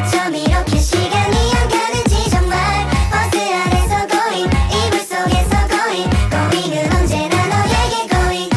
어쩜 이렇게 시간이 안 가는지 정말 버스 안에서 고잉 이불 속에서 고잉은 언제나 너에게 고잉.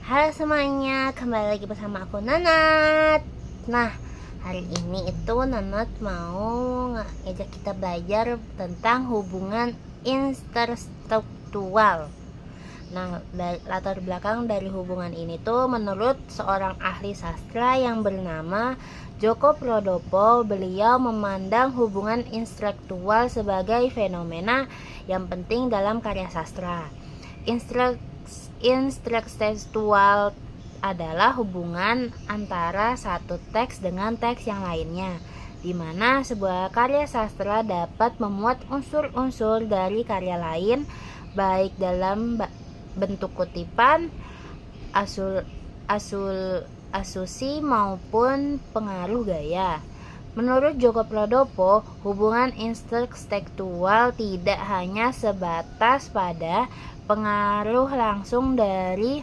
Halo semuanya, kembali lagi bersama aku Nanat. Nah, hari ini itu Nanat mau ngajak kita belajar tentang hubungan intertekstual. Nah, latar belakang dari hubungan ini tuh menurut seorang ahli sastra yang bernama Djoko Prodopo. Beliau memandang hubungan intelektual sebagai fenomena yang penting dalam karya sastra. Intelektual adalah hubungan antara satu teks dengan teks yang lainnya, di mana sebuah karya sastra dapat memuat unsur-unsur dari karya lain, baik dalam bentuk kutipan, asusi maupun pengaruh gaya. Menurut Djoko Prodopo, hubungan intertekstual tidak hanya sebatas pada pengaruh langsung dari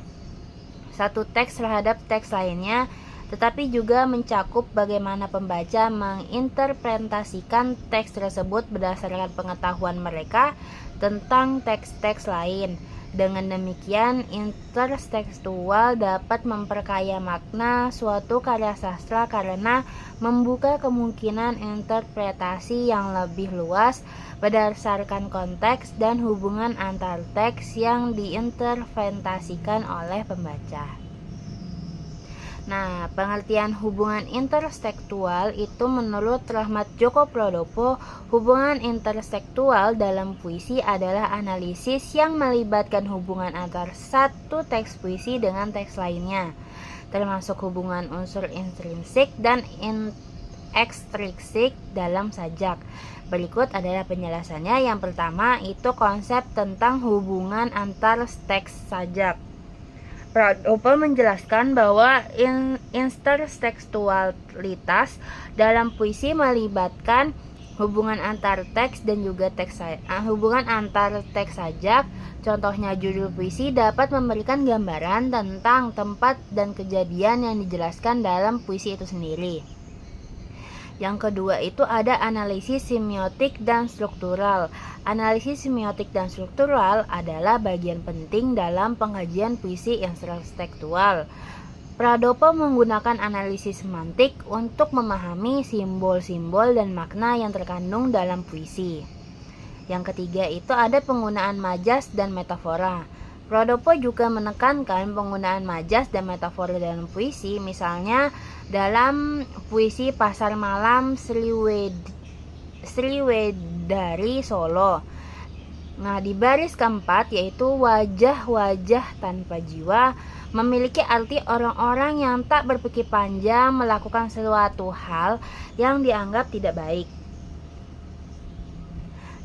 satu teks terhadap teks lainnya, tetapi juga mencakup bagaimana pembaca menginterpretasikan teks tersebut berdasarkan pengetahuan mereka tentang teks-teks lain. Dengan demikian, intertekstual dapat memperkaya makna suatu karya sastra karena membuka kemungkinan interpretasi yang lebih luas berdasarkan konteks dan hubungan antar teks yang diinterpretasikan oleh pembaca. Nah, pengertian hubungan intertekstual itu menurut Rahmat Djoko Prodopo, hubungan intertekstual dalam puisi adalah analisis yang melibatkan hubungan antar satu teks puisi dengan teks lainnya, termasuk hubungan unsur intrinsik dan ekstrinsik dalam sajak. Berikut adalah penjelasannya. Yang pertama itu konsep tentang hubungan antar teks sajak. Prodopo menjelaskan bahwa intertekstualitas dalam puisi melibatkan hubungan antar teks dan juga hubungan antar teks sajak. Contohnya, judul puisi dapat memberikan gambaran tentang tempat dan kejadian yang dijelaskan dalam puisi itu sendiri. Yang kedua itu ada analisis semiotik dan struktural. Analisis semiotik dan struktural adalah bagian penting dalam pengkajian puisi intertekstual. Prodopo menggunakan analisis semantik untuk memahami simbol-simbol dan makna yang terkandung dalam puisi. Yang ketiga itu ada penggunaan majas dan metafora. Prodopo juga menekankan penggunaan majas dan metafora dalam puisi, misalnya dalam puisi Pasar Malam Sriwedari Solo. Nah, di baris keempat yaitu wajah-wajah tanpa jiwa memiliki arti orang-orang yang tak berpikir panjang melakukan suatu hal yang dianggap tidak baik.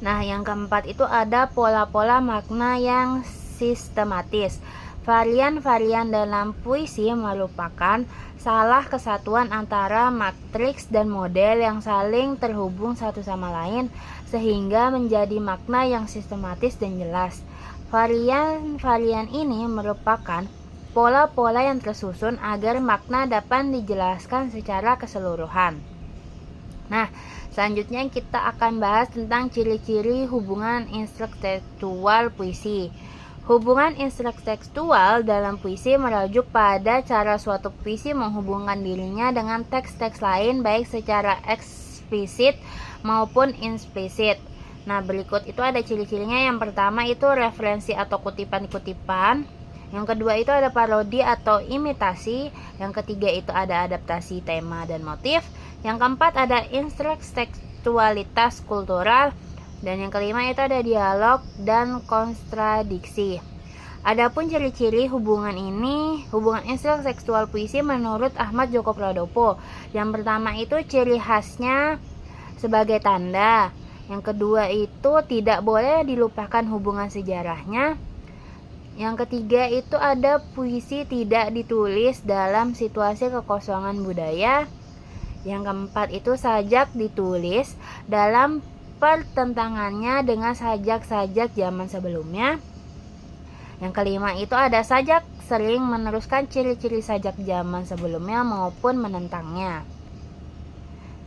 Nah, yang keempat itu ada pola-pola makna yang sistematis. Varian-varian dalam puisi merupakan salah kesatuan antara matriks dan model yang saling terhubung satu sama lain sehingga menjadi makna yang sistematis dan jelas. Varian-varian ini merupakan pola-pola yang tersusun agar makna dapat dijelaskan secara keseluruhan. Nah, selanjutnya kita akan bahas tentang ciri-ciri hubungan intertekstual puisi. Hubungan intertekstual dalam puisi merujuk pada cara suatu puisi menghubungkan dirinya dengan teks-teks lain baik secara eksplisit maupun implisit. Nah, berikut itu ada ciri-cirinya. Yang pertama itu referensi atau kutipan-kutipan. Yang kedua itu ada parodi atau imitasi. Yang ketiga itu ada adaptasi tema dan motif. Yang keempat ada intertekstualitas kultural. Dan yang kelima itu ada dialog dan kontradiksi. Adapun ciri-ciri hubungan intertekstual puisi menurut Ahmad Djoko Prodopo. Yang pertama itu ciri khasnya sebagai tanda. Yang kedua itu tidak boleh dilupakan hubungan sejarahnya. Yang ketiga itu ada puisi tidak ditulis dalam situasi kekosongan budaya. Yang keempat itu sajak ditulis dalam pertentangannya dengan sajak-sajak zaman sebelumnya. Yang kelima itu ada sajak sering meneruskan ciri-ciri sajak zaman sebelumnya maupun menentangnya.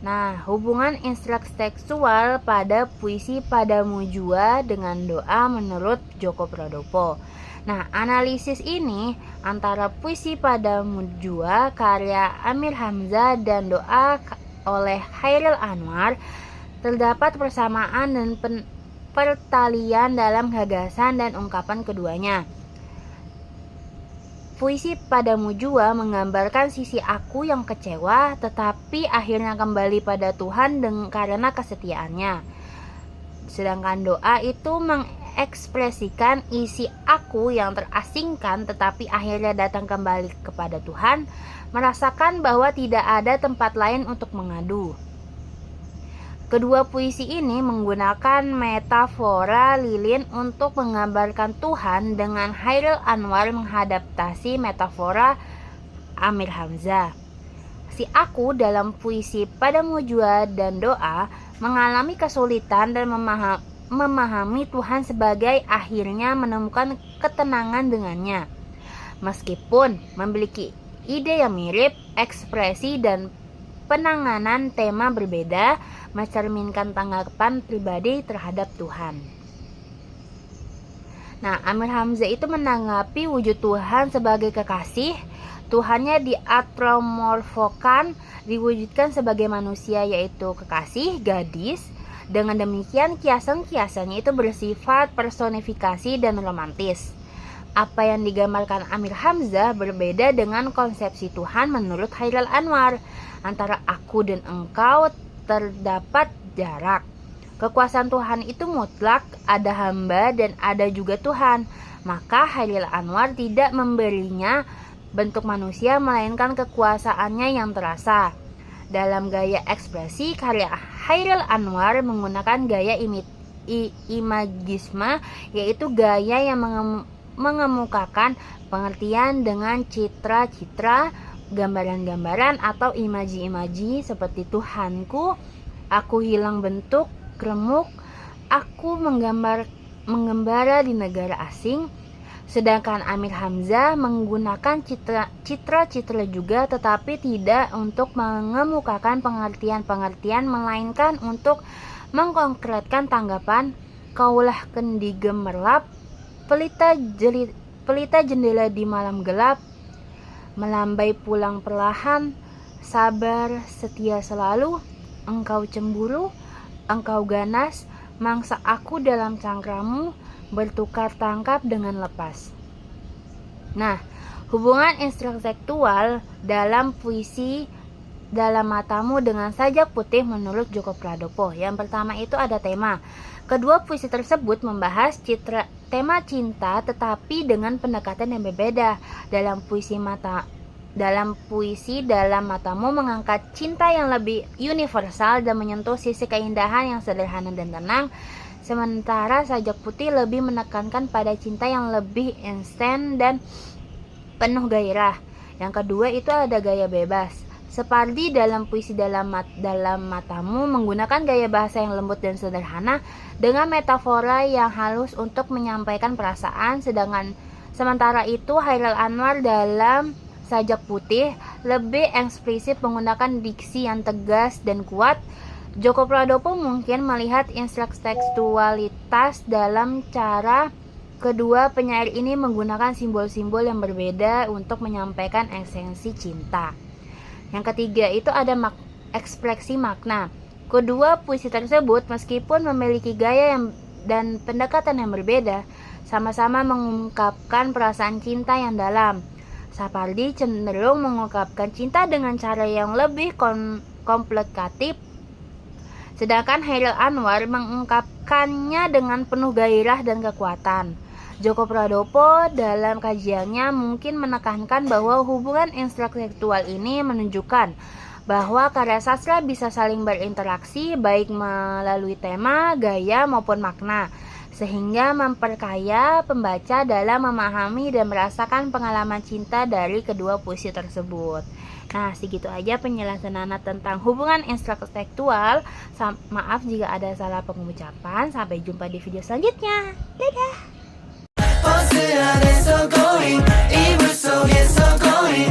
Nah, hubungan instruksi tekstual pada puisi Padamu Jua dengan doa menurut Djoko Pradopo. Nah, analisis ini antara puisi Padamu Jua karya Amir Hamzah dan doa oleh Chairil Anwar terdapat persamaan dan pertalian dalam gagasan dan ungkapan keduanya. Puisi Padamu Jua menggambarkan sisi aku yang kecewa tetapi akhirnya kembali pada Tuhan karena kesetiaannya. Sedangkan doa itu mengekspresikan isi aku yang terasingkan tetapi akhirnya datang kembali kepada Tuhan, merasakan bahwa tidak ada tempat lain untuk mengadu. Kedua puisi ini menggunakan metafora lilin untuk menggambarkan Tuhan dengan Chairil Anwar mengadaptasi metafora Amir Hamzah. Si aku dalam puisi Padamu Jua dan doa mengalami kesulitan dan memahami Tuhan sebagai akhirnya menemukan ketenangan dengannya. Meskipun memiliki ide yang mirip, ekspresi dan penanganan tema berbeda, mencerminkan tanggapan pribadi terhadap Tuhan. Nah, Amir Hamzah itu menanggapi wujud Tuhan sebagai kekasih. Tuhannya diatromorfokan, diwujudkan sebagai manusia yaitu kekasih, gadis. Dengan demikian kiasan-kiasannya itu bersifat personifikasi dan romantis. Apa yang digambarkan Amir Hamzah berbeda dengan konsepsi Tuhan menurut Chairil Anwar. Antara aku dan engkau terdapat jarak. Kekuasaan Tuhan itu mutlak, ada hamba dan ada juga Tuhan. Maka Chairil Anwar tidak memberinya bentuk manusia melainkan kekuasaannya yang terasa. Dalam gaya ekspresi, karya Chairil Anwar menggunakan gaya imagisme, yaitu gaya yang mengemukakan pengertian dengan citra-citra, gambaran-gambaran atau imaji-imaji seperti Tuhanku, aku hilang bentuk, remuk, aku menggembara di negara asing. Sedangkan Amir Hamzah menggunakan citra-citra juga tetapi tidak untuk mengemukakan pengertian-pengertian melainkan untuk mengkonkretkan tanggapan. Kaulah kendi gemerlap, pelita jendela di malam gelap, melambai pulang perlahan, sabar setia selalu, engkau cemburu, engkau ganas, mangsa aku dalam cangkramu, bertukar tangkap dengan lepas. Nah, hubungan intelektual dalam puisi Dalam Matamu dengan Sajak Putih menurut Djoko Pradopo. Yang pertama itu ada tema. Kedua puisi tersebut membahas tema cinta tetapi dengan pendekatan yang berbeda. Dalam puisi Dalam Matamu mengangkat cinta yang lebih universal dan menyentuh sisi keindahan yang sederhana dan tenang. Sementara Sajak Putih lebih menekankan pada cinta yang lebih instan dan penuh gairah. Yang kedua itu ada gaya bebas. Separdi dalam puisi Dalam Matamu menggunakan gaya bahasa yang lembut dan sederhana dengan metafora yang halus untuk menyampaikan perasaan. Sementara itu Chairil Anwar dalam Sajak Putih lebih ekspresif menggunakan diksi yang tegas dan kuat. Djoko Pradopo mungkin melihat intertekstualitas dalam cara kedua penyair ini menggunakan simbol-simbol yang berbeda untuk menyampaikan esensi cinta. Yang ketiga itu ada ekspresi makna. Kedua puisi tersebut meskipun memiliki gaya dan pendekatan yang berbeda, sama-sama mengungkapkan perasaan cinta yang dalam. Sapardi cenderung mengungkapkan cinta dengan cara yang lebih komplikatif, sedangkan Chairil Anwar mengungkapkannya dengan penuh gairah dan kekuatan. Djoko Pradopo dalam kajiannya mungkin menekankan bahwa hubungan intelektual ini menunjukkan bahwa karya sastra bisa saling berinteraksi baik melalui tema, gaya maupun makna, sehingga memperkaya pembaca dalam memahami dan merasakan pengalaman cinta dari kedua puisi tersebut. Nah, segitu aja penjelasan Nana tentang hubungan intelektual. Maaf jika ada salah pengucapan. Sampai jumpa di video selanjutnya. Dadah! 버스 안에서 going 이불 속에서 going